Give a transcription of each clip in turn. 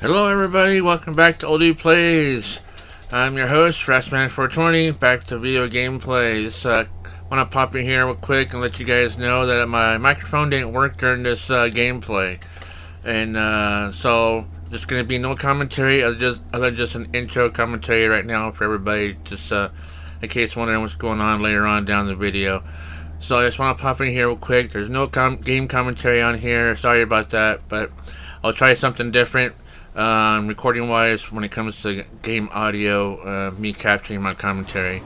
Hello everybody, welcome back to Oldie Plays. I'm your host, Remastered, back to video gameplay. Want to pop in here real quick and let you guys know that my microphone didn't work during this gameplay. And so there's going to be no commentary other than just an intro commentary right now for everybody, just in case wondering what's going on later on down the video. So I just want to pop in here real quick. There's no game commentary on here, sorry about that, but I'll try something different. Recording wise, when it comes to game audio, me capturing my commentary.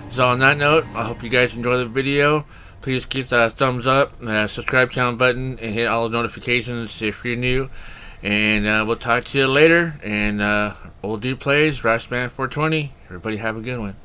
So on that note, I hope you guys enjoy the video. Please keep that thumbs up, subscribe channel button, and hit all the notifications if you're new. And we'll talk to you later. And Old Dude Plays, Rashman420. Everybody have a good one.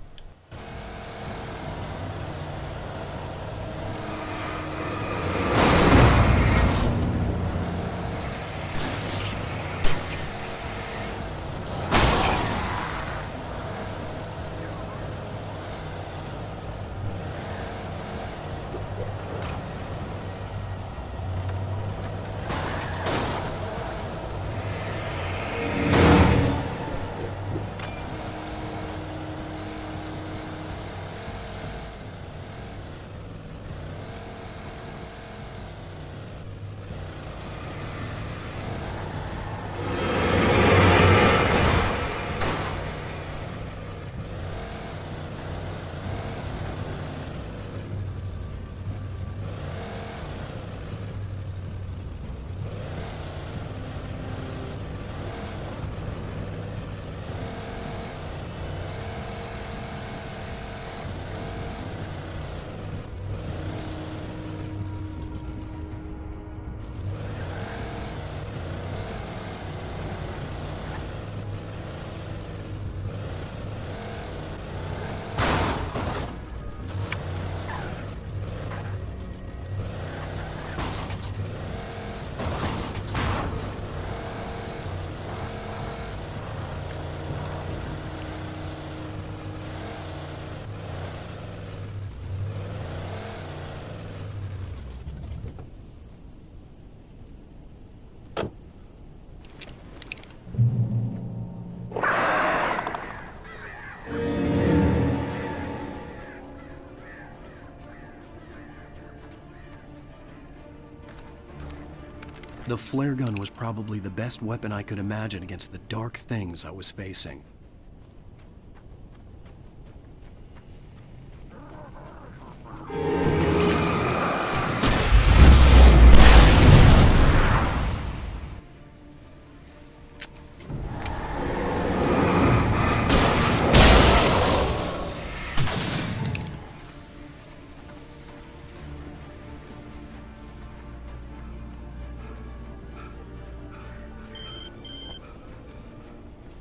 The flare gun was probably the best weapon I could imagine against the dark things I was facing.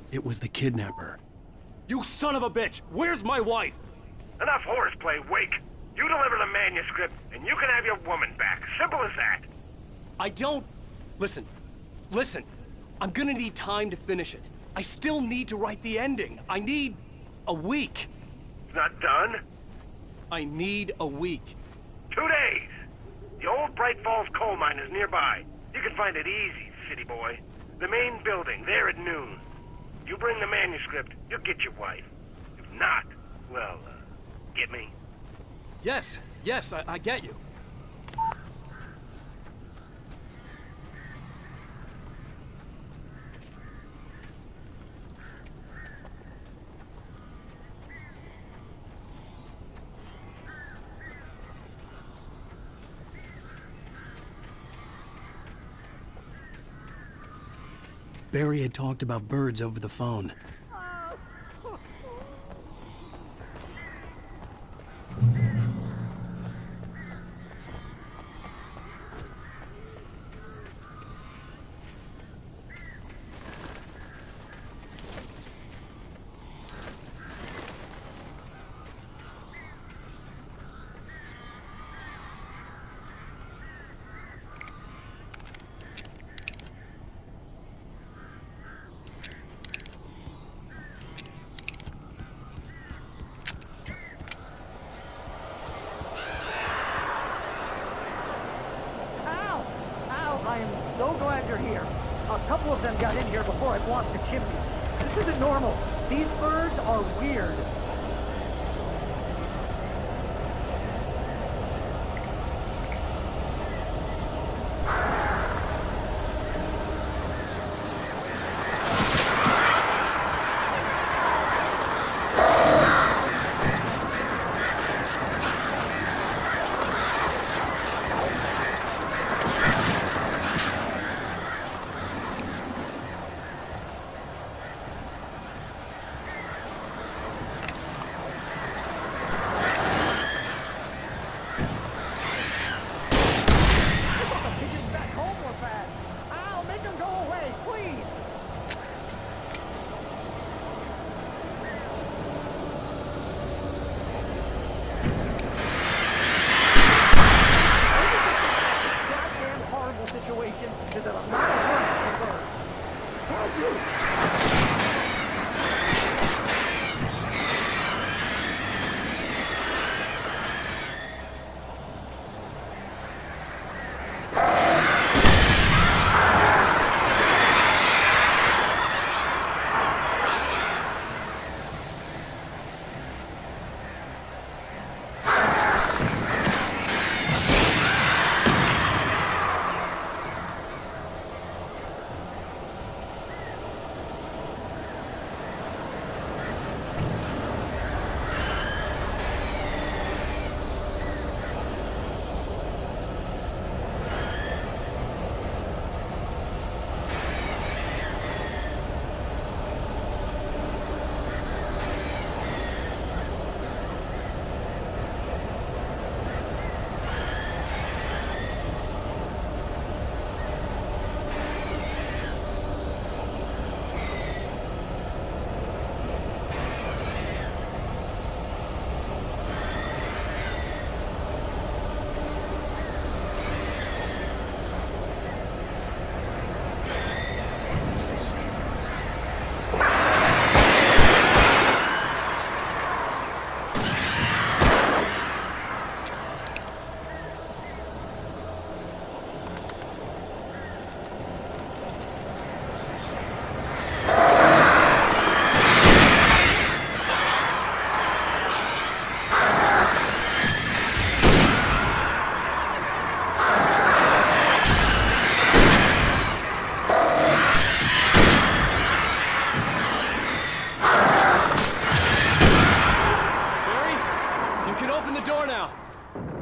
It was the kidnapper. You son of a bitch! Where's my wife? Enough horseplay, Wake. You deliver the manuscript, and you can have your woman back. Simple as that. I don't... Listen. I'm gonna need time to finish it. I still need to write the ending. I need... a week. It's not done? I need a week. 2 days. The old Bright Falls coal mine is nearby. You can find it easy, city boy. The main building, there at noon. You bring the manuscript, you'll get your wife. If not, well, get me? Yes, I get you. Barry had talked about birds over the phone. I am so glad you're here. A couple of them got in here before I blocked the chimney. This isn't normal. These birds are weird.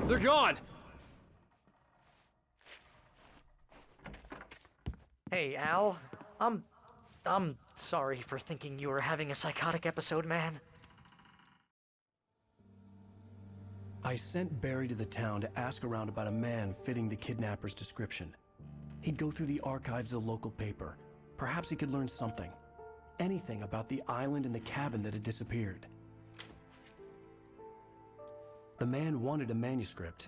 They're gone! Hey, Al. I'm sorry for thinking you were having a psychotic episode, man. I sent Barry to the town to ask around about a man fitting the kidnapper's description. He'd go through the archives of the local paper. Perhaps he could learn something. Anything about the island and the cabin that had disappeared. The man wanted a manuscript.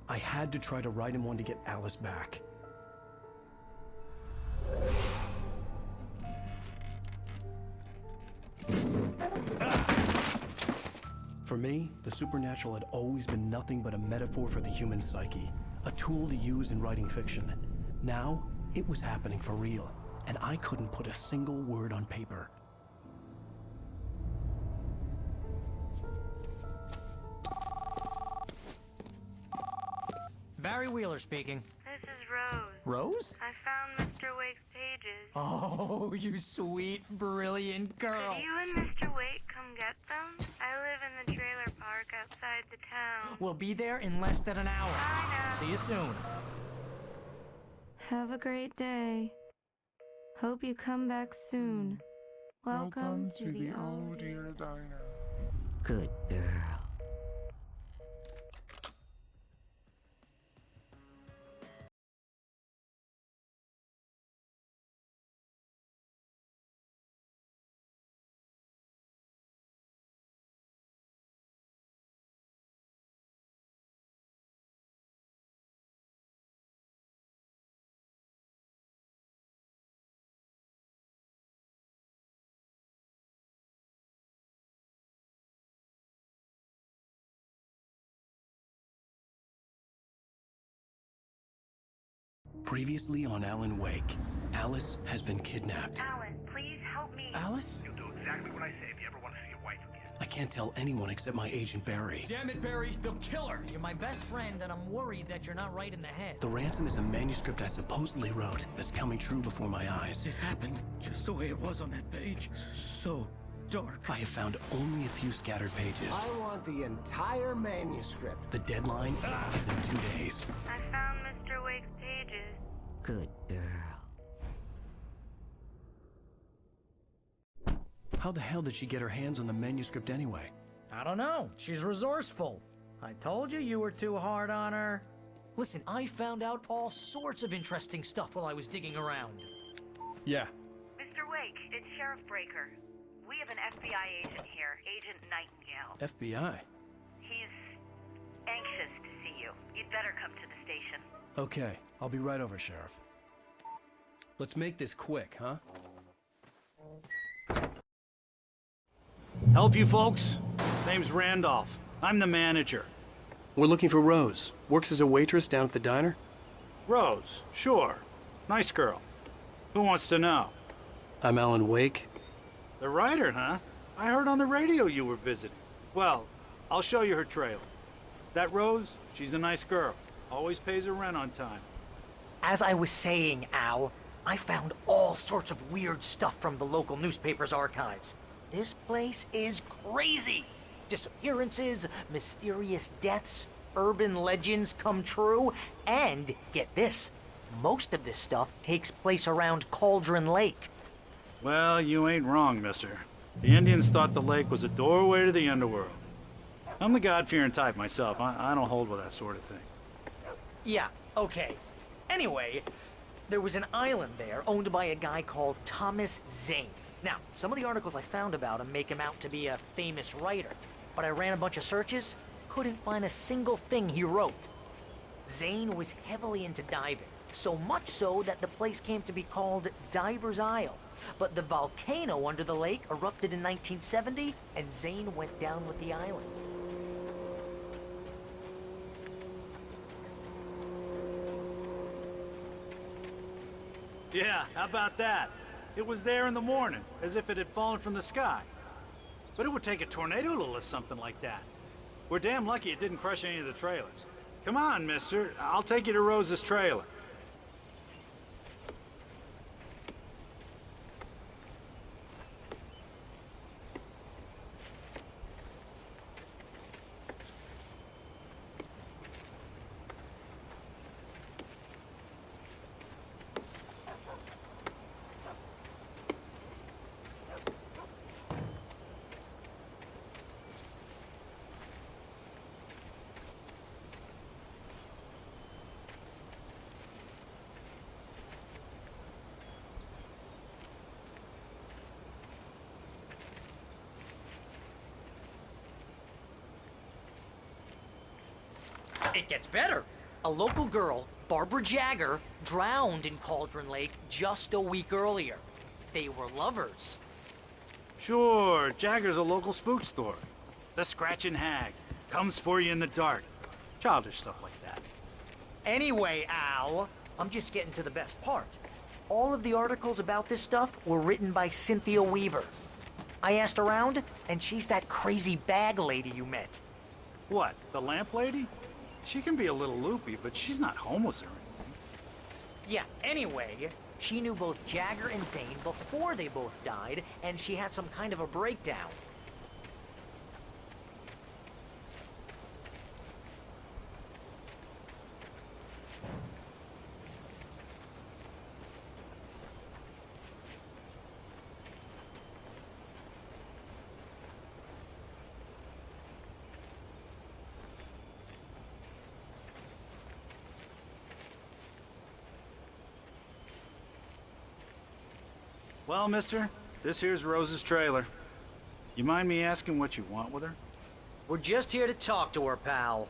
I had to try to write him one to get Alice back. For me, the supernatural had always been nothing but a metaphor for the human psyche, a tool to use in writing fiction. Now, it was happening for real, and I couldn't put a single word on paper. Barry Wheeler speaking. This is Rose. Rose? I found Mr. Wake's pages. Oh, you sweet, brilliant girl. Could you and Mr. Wake come get them? I live in the trailer park outside the town. We'll be there in less than an hour. I know. See you soon. Have a great day. Hope you come back soon. Welcome to the old dear diner. Good girl. Previously on Alan Wake, Alice has been kidnapped. Alan, please help me. Alice? You'll do exactly what I say if you ever want to see your wife again. I can't tell anyone except my agent Barry. Damn it, Barry, they'll kill her. You're my best friend, and I'm worried that you're not right in the head. The ransom is a manuscript I supposedly wrote that's coming true before my eyes. It happened just the way it was on that page. So dark. I have found only a few scattered pages. I want the entire manuscript. The deadline is in 2 days. I found Mr. Wake's pages. Good girl. How the hell did she get her hands on the manuscript anyway? I don't know. She's resourceful. I told you were too hard on her. Listen, I found out all sorts of interesting stuff while I was digging around. Yeah. Mr. Wake, it's Sheriff Breaker. We have an FBI agent here, Agent Nightingale. FBI? He's anxious to see you. You'd better come to the station. Okay, I'll be right over, Sheriff. Let's make this quick, huh? Help you folks? Name's Randolph. I'm the manager. We're looking for Rose. Works as a waitress down at the diner. Rose, sure. Nice girl. Who wants to know? I'm Alan Wake. The writer, huh? I heard on the radio you were visiting. Well, I'll show you her trailer. That Rose, she's a nice girl. Always pays her rent on time. As I was saying, Al, I found all sorts of weird stuff from the local newspaper's archives. This place is crazy. Disappearances, mysterious deaths, urban legends come true, and get this, most of this stuff takes place around Cauldron Lake. Well, you ain't wrong, mister. The Indians thought the lake was a doorway to the underworld. I'm the God-fearing type myself. I don't hold with that sort of thing. Yeah, okay. Anyway, there was an island there owned by a guy called Thomas Zane. Now, some of the articles I found about him make him out to be a famous writer, but I ran a bunch of searches, couldn't find a single thing he wrote. Zane was heavily into diving, so much so that the place came to be called Diver's Isle. But the volcano under the lake erupted in 1970, and Zane went down with the island. Yeah, how about that? It was there in the morning, as if it had fallen from the sky. But it would take a tornado to lift something like that. We're damn lucky it didn't crush any of the trailers. Come on, mister. I'll take you to Rose's trailer. It gets better. A local girl, Barbara Jagger, drowned in Cauldron Lake just a week earlier. They were lovers. Sure, Jagger's a local spook story. The Scratching Hag. Comes for you in the dark. Childish stuff like that. Anyway, Al, I'm just getting to the best part. All of the articles about this stuff were written by Cynthia Weaver. I asked around, and she's that crazy bag lady you met. What, the lamp lady? She can be a little loopy, but she's not homeless or anything. Yeah, anyway, she knew both Jagger and Zane before they both died, and she had some kind of a breakdown. Well, mister, this here's Rose's trailer. You mind me asking what you want with her? We're just here to talk to her, pal.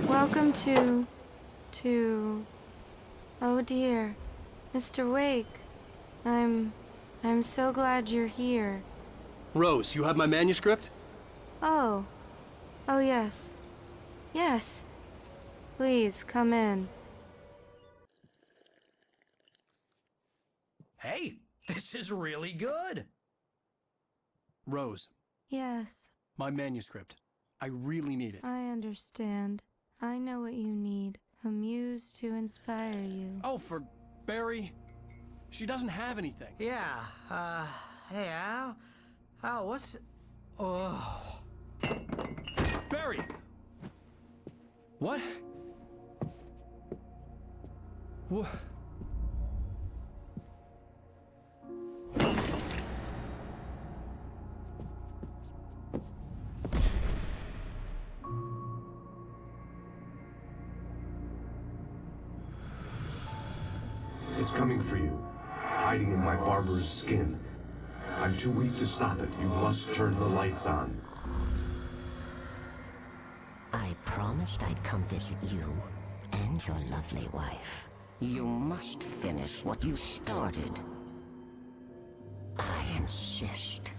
Welcome to... Oh dear. Mr. Wake, I'm so glad you're here. Rose, you have my manuscript? Oh. Oh, yes. Yes. Please, come in. Hey, this is really good. Rose, Yes, my manuscript. I really need it. I understand. I know what you need. A muse to inspire you. Oh, for Barry. She doesn't have anything. Yeah, hey, Al, what's... Oh... Barry! What? What? It's coming for you, hiding in my barber's skin. I'm too weak to stop it. You must turn the lights on. I promised I'd come visit you and your lovely wife. You must finish what you started. I insist.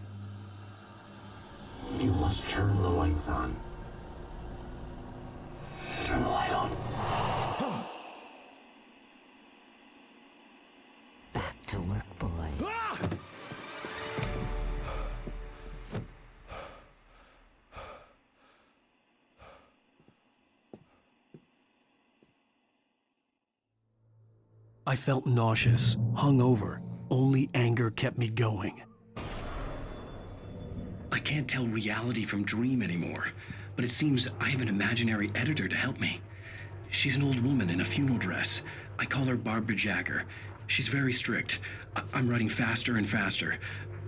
You must turn the lights on. Turn the light on. Back to work, boy. I felt nauseous, hungover. Only anger kept me going. I can't tell reality from dream anymore, but it seems I have an imaginary editor to help me. She's an old woman in a funeral dress. I call her Barbara Jagger. She's very strict. I'm writing faster and faster.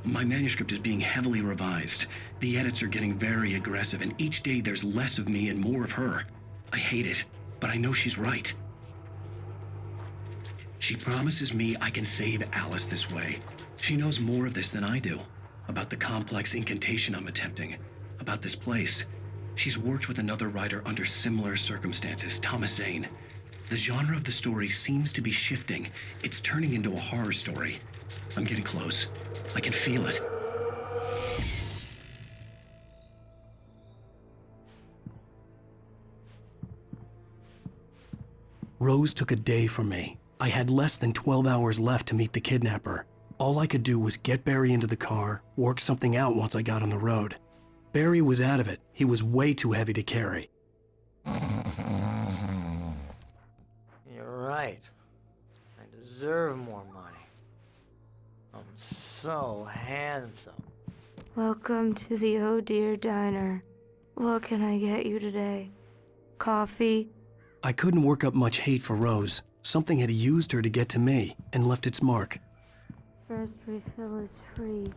My manuscript is being heavily revised. The edits are getting very aggressive, and each day there's less of me and more of her. I hate it, but I know she's right. She promises me I can save Alice this way. She knows more of this than I do. About the complex incantation I'm attempting. About this place. She's worked with another writer under similar circumstances, Thomas Zane. The genre of the story seems to be shifting. It's turning into a horror story. I'm getting close. I can feel it. Rose took a day from me. I had less than 12 hours left to meet the kidnapper. All I could do was get Barry into the car, work something out once I got on the road. Barry was out of it. He was way too heavy to carry. You're right. I deserve more money. I'm so handsome. Welcome to the Oh Dear Diner. What can I get you today? Coffee? I couldn't work up much hate for Rose. Something had used her to get to me and left its mark. First refill is free.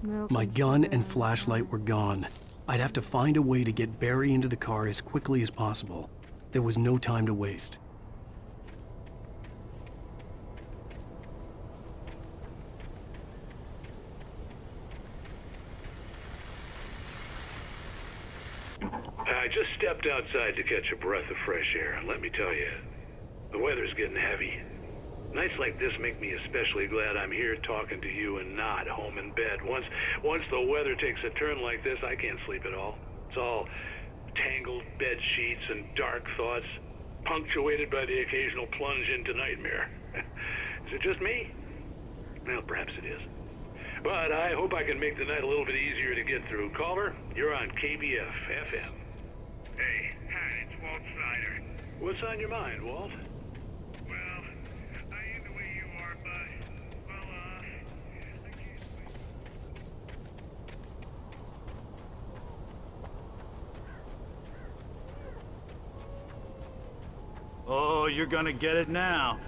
Milk My and gun sugar and flashlight were gone. I'd have to find a way to get Barry into the car as quickly as possible. There was no time to waste. I just stepped outside to catch a breath of fresh air, and let me tell you, the weather's getting heavy. Nights like this make me especially glad I'm here talking to you and not home in bed. Once the weather takes a turn like this, I can't sleep at all. It's all tangled bed sheets and dark thoughts, punctuated by the occasional plunge into nightmare. Is it just me? Well, perhaps it is. But I hope I can make the night a little bit easier to get through. Caller, you're on KBF FM. Hey, hi, it's Walt Snyder. What's on your mind, Walt? Well, I ain't the way you are, but, well, I can't... Oh, you're gonna get it now.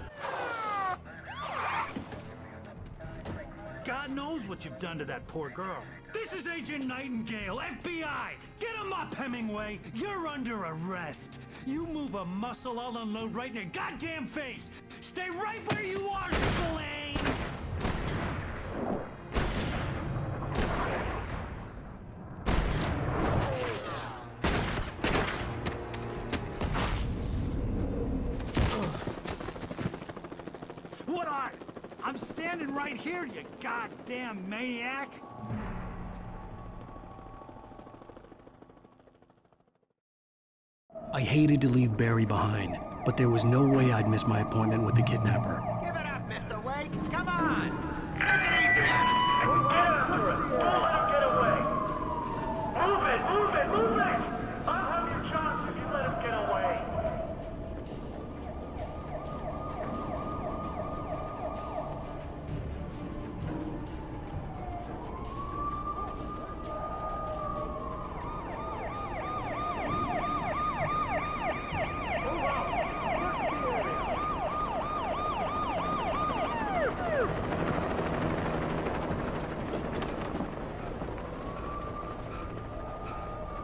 God knows what you've done to that poor girl. This is Agent Nightingale, FBI! Get him up, Hemingway! You're under arrest! You move a muscle, I'll unload right in your goddamn face! Stay right where you are, Spillane! What are... I'm standing right here, you goddamn maniac! I hated to leave Barry behind, but there was no way I'd miss my appointment with the kidnapper. Give it up, Mr. Wake. Come on. Take it easy on him. Get after it! Don't let him get away! Move it! Move it! Move it! I'll have your chance if you let him get away!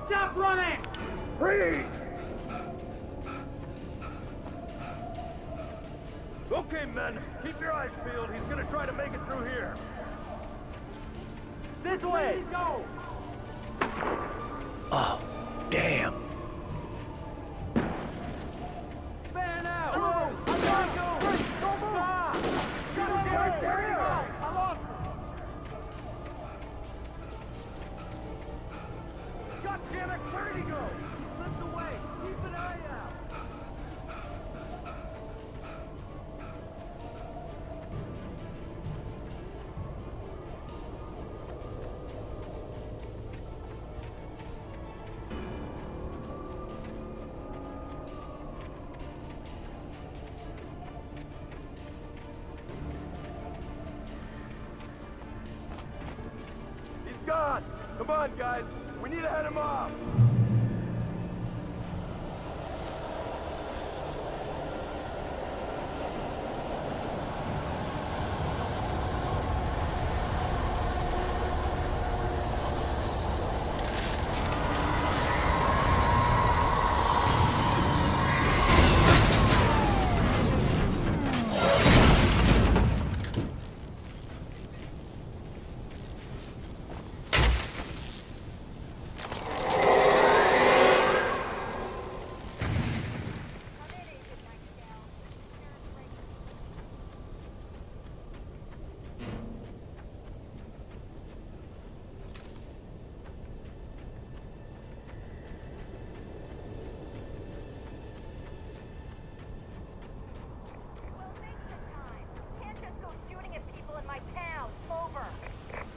Stop running! Freeze! Okay, men, keep your eyes peeled. He's gonna try to make it through here. This way! Go! Oh, damn. Fan out! Whoa! I gotta go! Don't move! Ah! There you go! I lost him! God damn it! Where did he go? He slipped away! Keep an eye out! He's gone! Come on, guys! We need to head him off!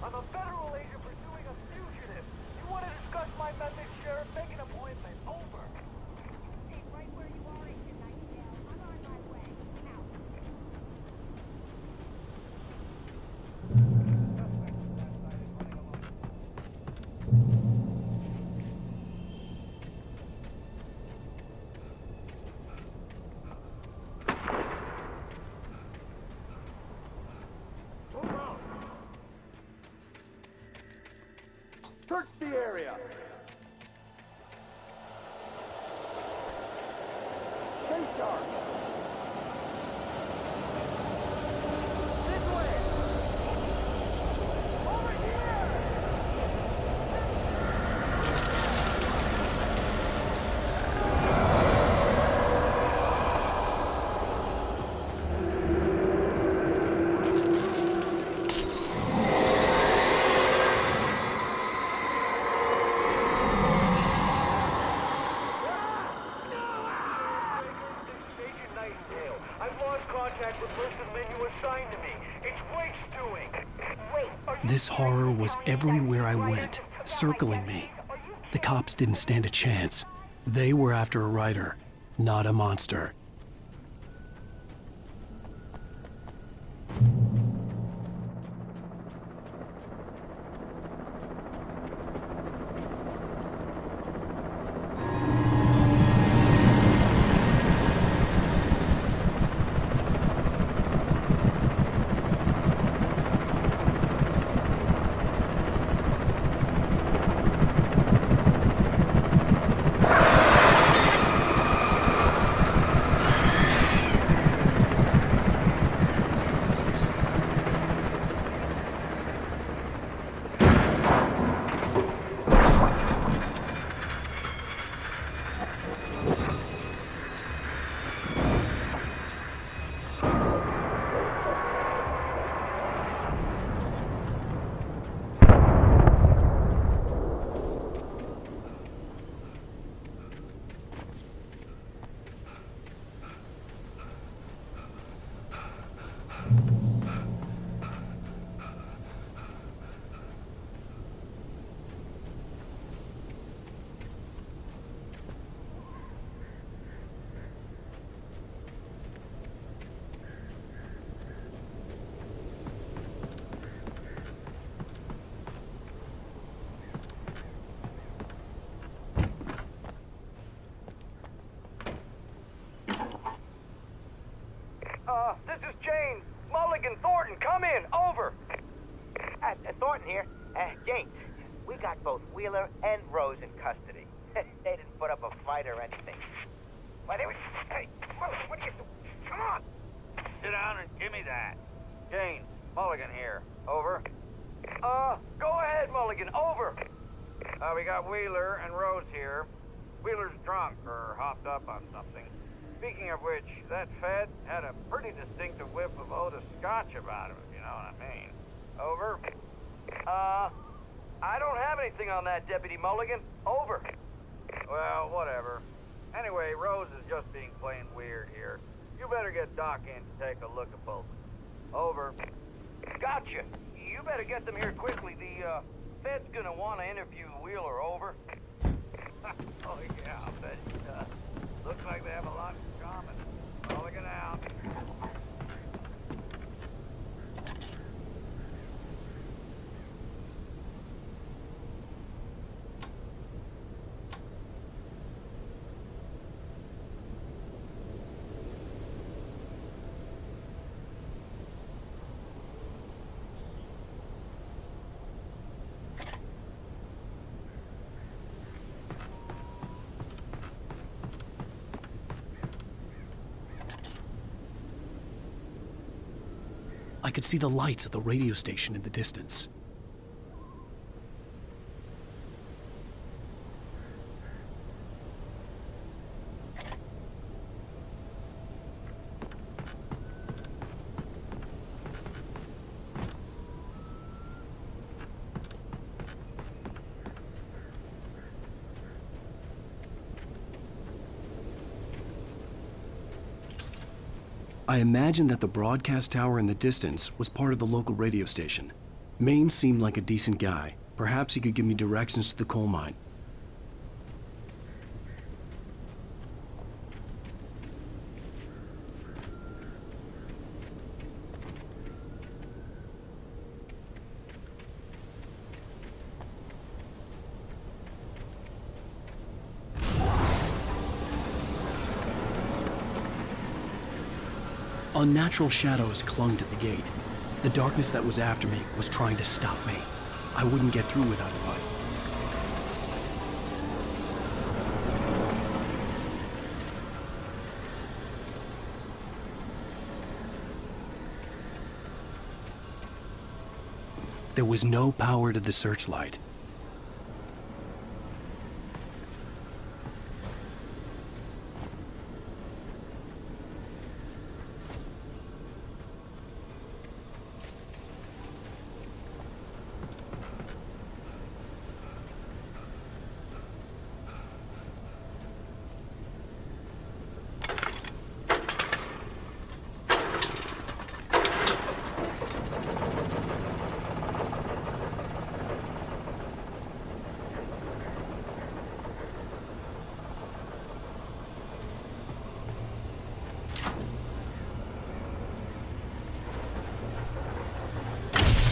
I'm a federal agent pursuing a fugitive. You want to discuss my method, Sheriff? Make an appointment. Over. Stay right where you are, Agent Nightingale. I'm on my way. Out. Search the area. Stay sharp. This way. Over here. I've lost contact with most of the men you assigned to me. It's Wake's doing. Wait, This horror was everywhere I went, circling me. The cops didn't stand a chance. They were after a writer, not a monster. This is James. Mulligan, Thornton, come in. Over. Thornton here. James, we got both Wheeler and Rose in custody. They didn't put up a fight or anything. Why, they were... Hey, Mulligan, what are you doing? Come on! Sit down and give me that. James, Mulligan here. Over. Go ahead, Mulligan. Over. We got Wheeler and Rose here. Wheeler's drunk or hopped up on something. Speaking of which, that Fed had a pretty distinctive whiff of Otis Scotch about him, if you know what I mean. Over. I don't have anything on that, Deputy Mulligan. Over. Well, whatever. Anyway, Rose is just being plain weird here. You better get Doc in to take a look at both. Over. Gotcha. You better get them here quickly. The Fed's gonna want to interview Wheeler. Over. Oh, yeah, I'll bet he does. Looks like they have a lot in common. Mulligan out. I could see the lights of the radio station in the distance. I imagined that the broadcast tower in the distance was part of the local radio station. Maine seemed like a decent guy. Perhaps he could give me directions to the coal mine. Unnatural shadows clung to the gate. The darkness that was after me was trying to stop me. I wouldn't get through without a light. There was no power to the searchlight.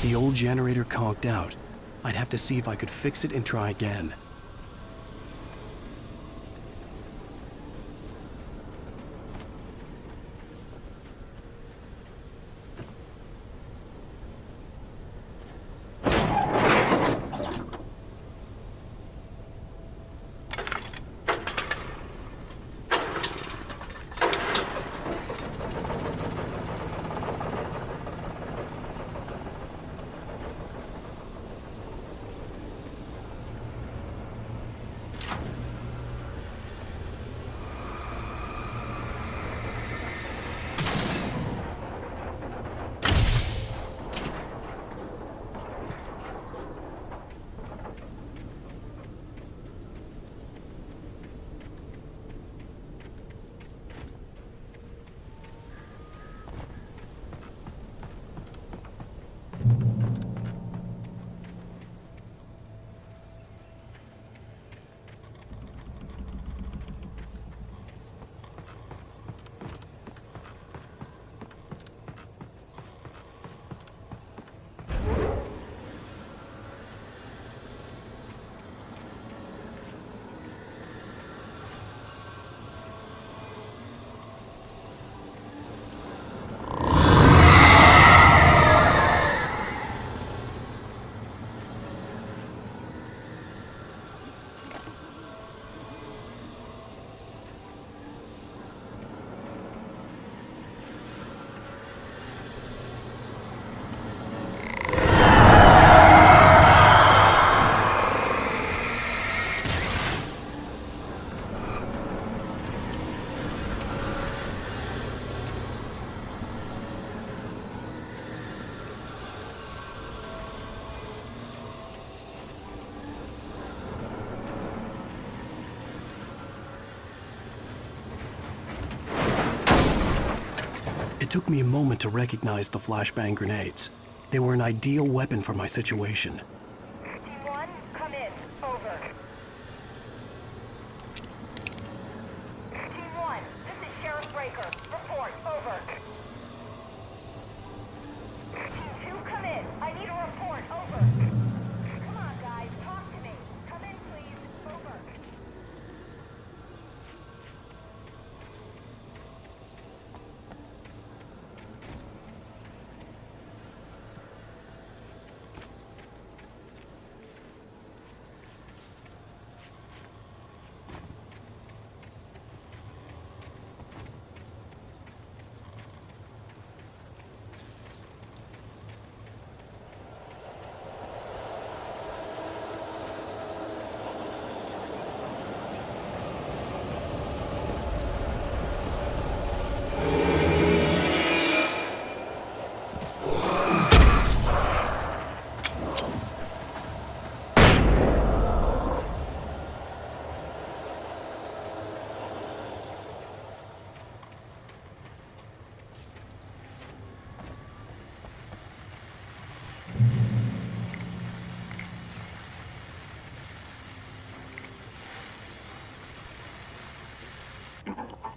The old generator conked out. I'd have to see if I could fix it and try again. It took me a moment to recognize the flashbang grenades. They were an ideal weapon for my situation. Team 1, come in. Over. Team 1, this is Sheriff Breaker. Report. Over. Team 2, come in. I need a report. Over. Come on, guys. Talk to me. Come in, please. Over.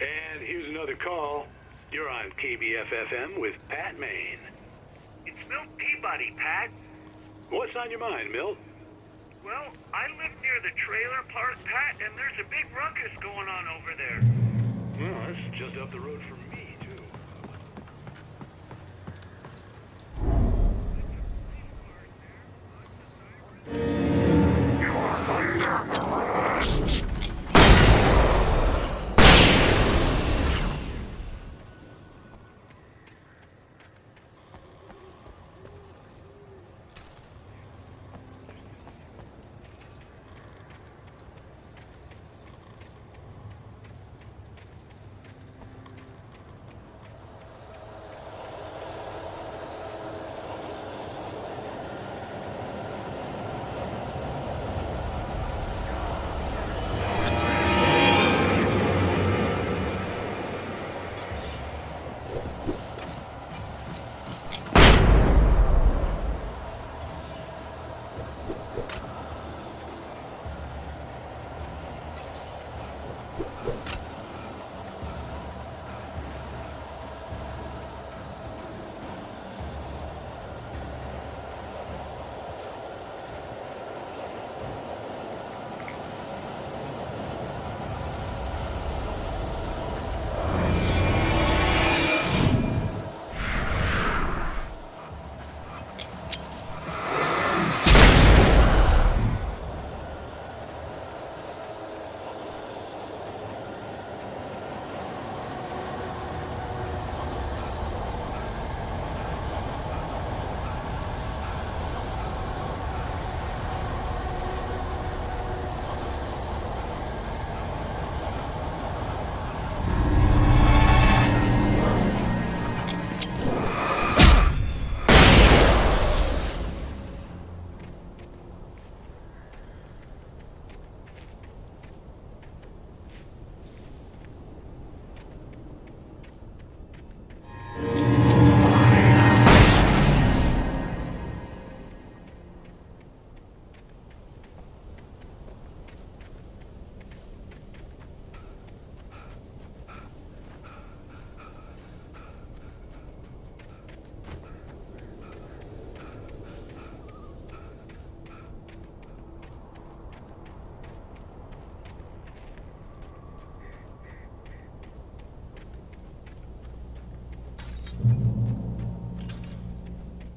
And here's another call. You're on KBF-FM with Pat Maine. It's Milt Peabody, Pat. What's on your mind, Milt? Well, I live near the trailer park, Pat, and there's a big ruckus going on over there. Well, that's just up the road from me, too.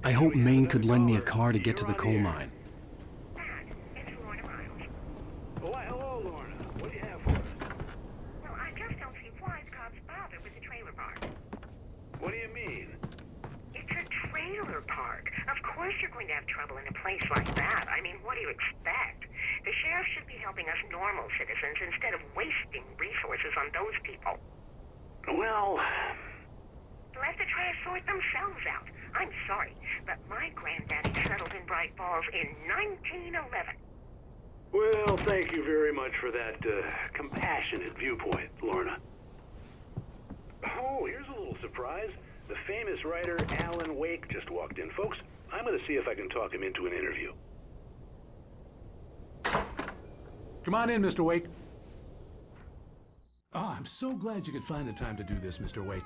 I hope Maine could lend me a car to get to the coal mine. Why, hello, Lorna. What do you have for us? Well, I just don't see why the cops bother with the trailer park. What do you mean? It's a trailer park. Of course you're going to have trouble in a place like that. I mean, what do you expect? The sheriff should be helping us normal citizens instead of wasting resources on those people. Well... Let the trash sort themselves out. I'm sorry, but my granddaddy settled in Bright Falls in 1911. Well, thank you very much for that compassionate viewpoint, Lorna. Oh, here's a little surprise. The famous writer Alan Wake just walked in. Folks, I'm going to see if I can talk him into an interview. Come on in, Mr. Wake. Oh, I'm so glad you could find the time to do this, Mr. Wake.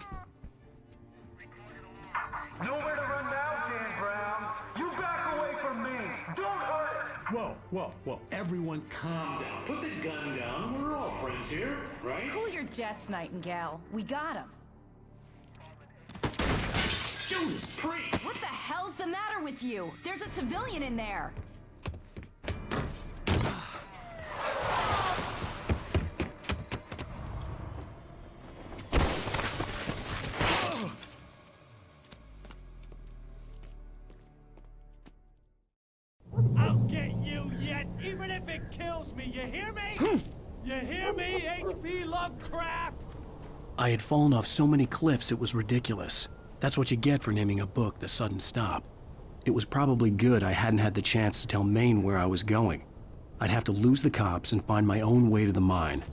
Nowhere to run now, Dan Brown. You back away from me. Don't hurt it. Whoa. Everyone calm down. Put the gun down. We're all friends here, right? Cool your jets, Nightingale. We got him. Judas Priest! What the hell's the matter with you? There's a civilian in there. I'll get you yet, even if it kills me. You hear me? You hear me, H.P. Lovecraft? I had fallen off so many cliffs it was ridiculous. That's what you get for naming a book The Sudden Stop. It was probably good I hadn't had the chance to tell Maine where I was going. I'd have to lose the cops and find my own way to the mine.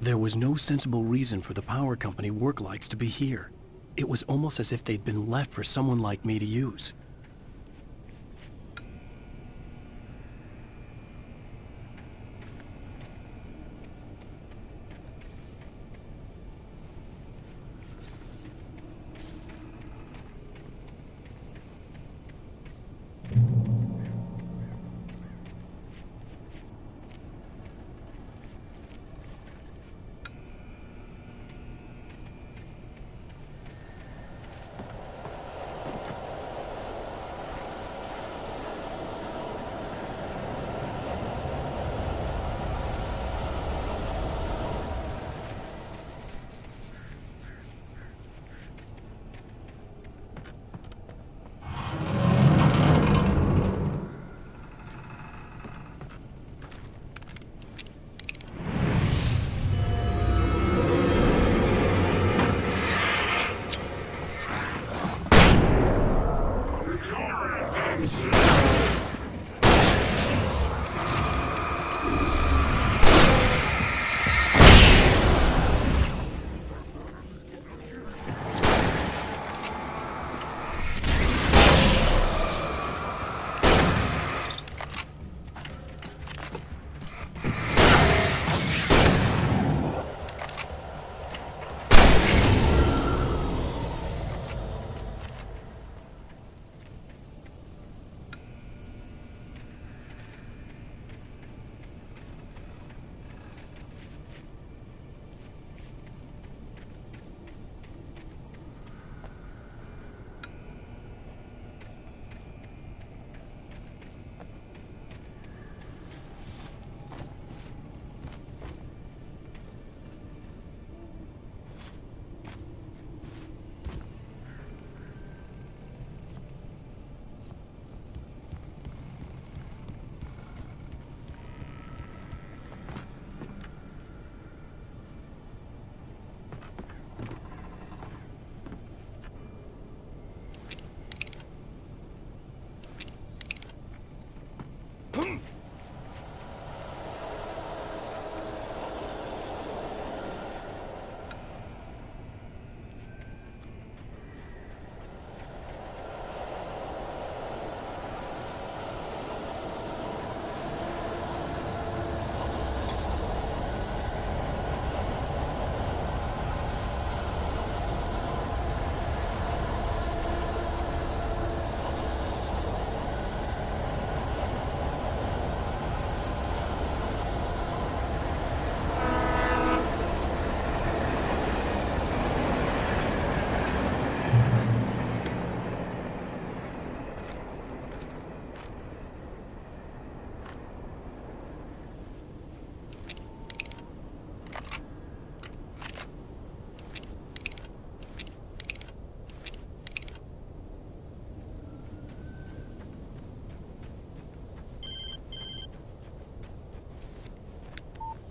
There was no sensible reason for the power company work lights to be here. It was almost as if they'd been left for someone like me to use.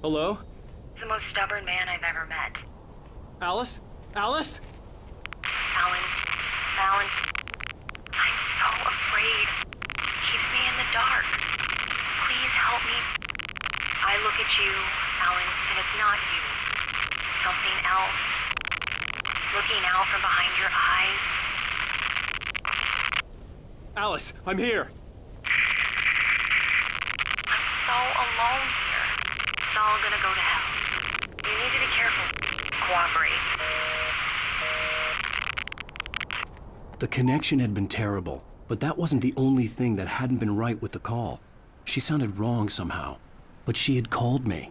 Hello? The most stubborn man I've ever met. Alice? Alice? Alan. Alan. I'm so afraid. He keeps me in the dark. Please help me. I look at you, Alan, and it's not you. Something else. Looking out from behind your eyes. Alice, I'm here. I'm so alone here. It's all gonna go to hell. You need to be careful. Cooperate. The connection had been terrible, but that wasn't the only thing that hadn't been right with the call. She sounded wrong somehow, but she had called me.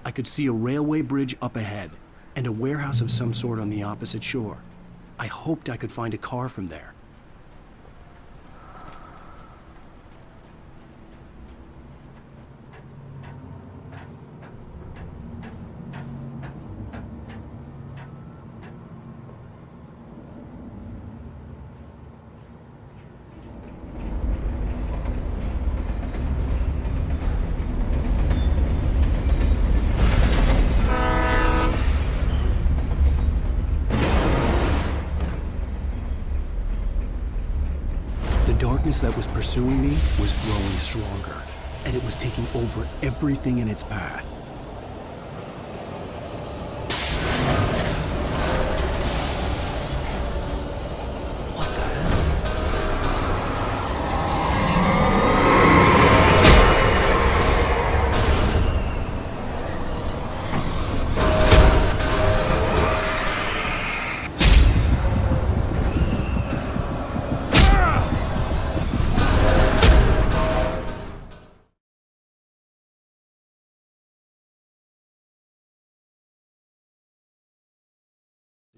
I could see a railway bridge up ahead, and a warehouse of some sort on the opposite shore. I hoped I could find a car from there. The darkness that was pursuing me was growing stronger, and it was taking over everything in its path.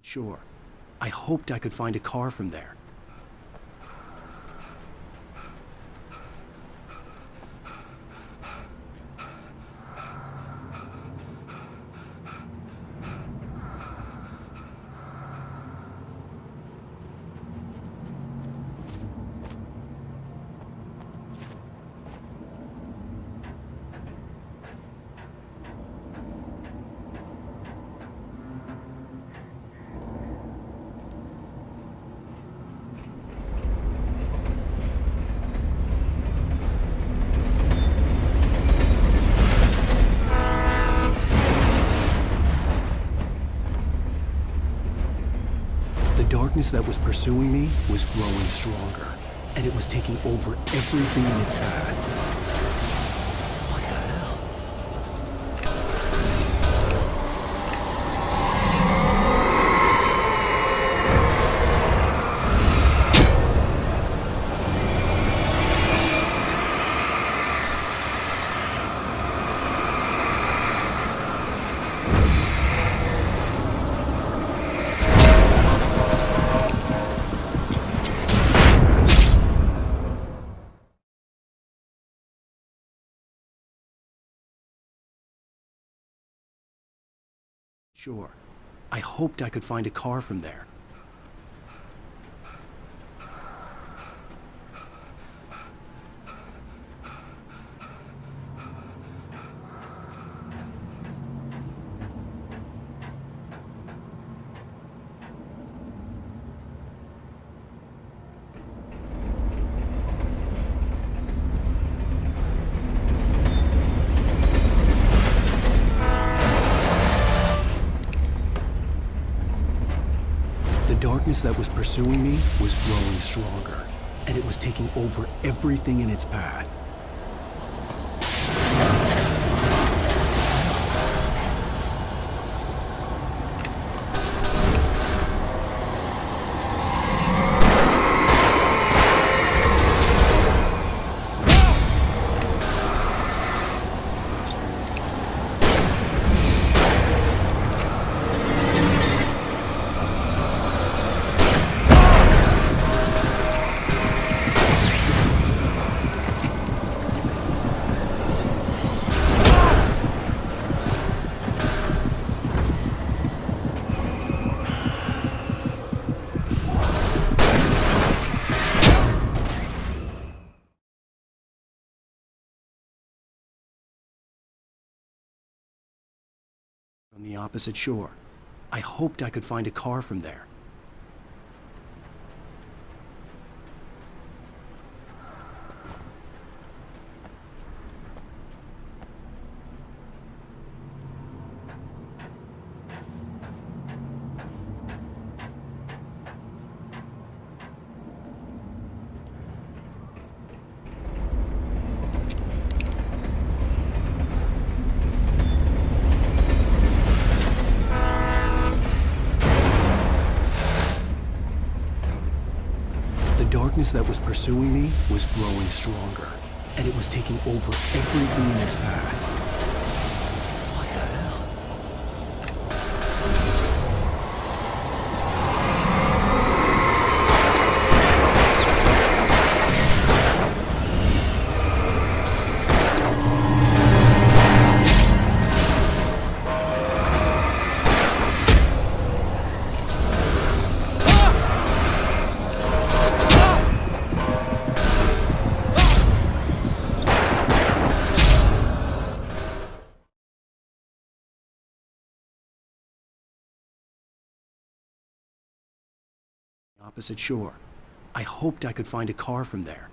Sure. I hoped I could find a car from there. The darkness that was pursuing me was growing stronger, and it was taking over everything in its path. Sure. I hoped I could find a car from there. The darkness that was pursuing me was growing stronger, and it was taking over everything in its path. On the opposite shore. I hoped I could find a car from there. The darkness that was pursuing me was growing stronger, and it was taking over everything in its path. What the hell? Opposite shore. I hoped I could find a car from there.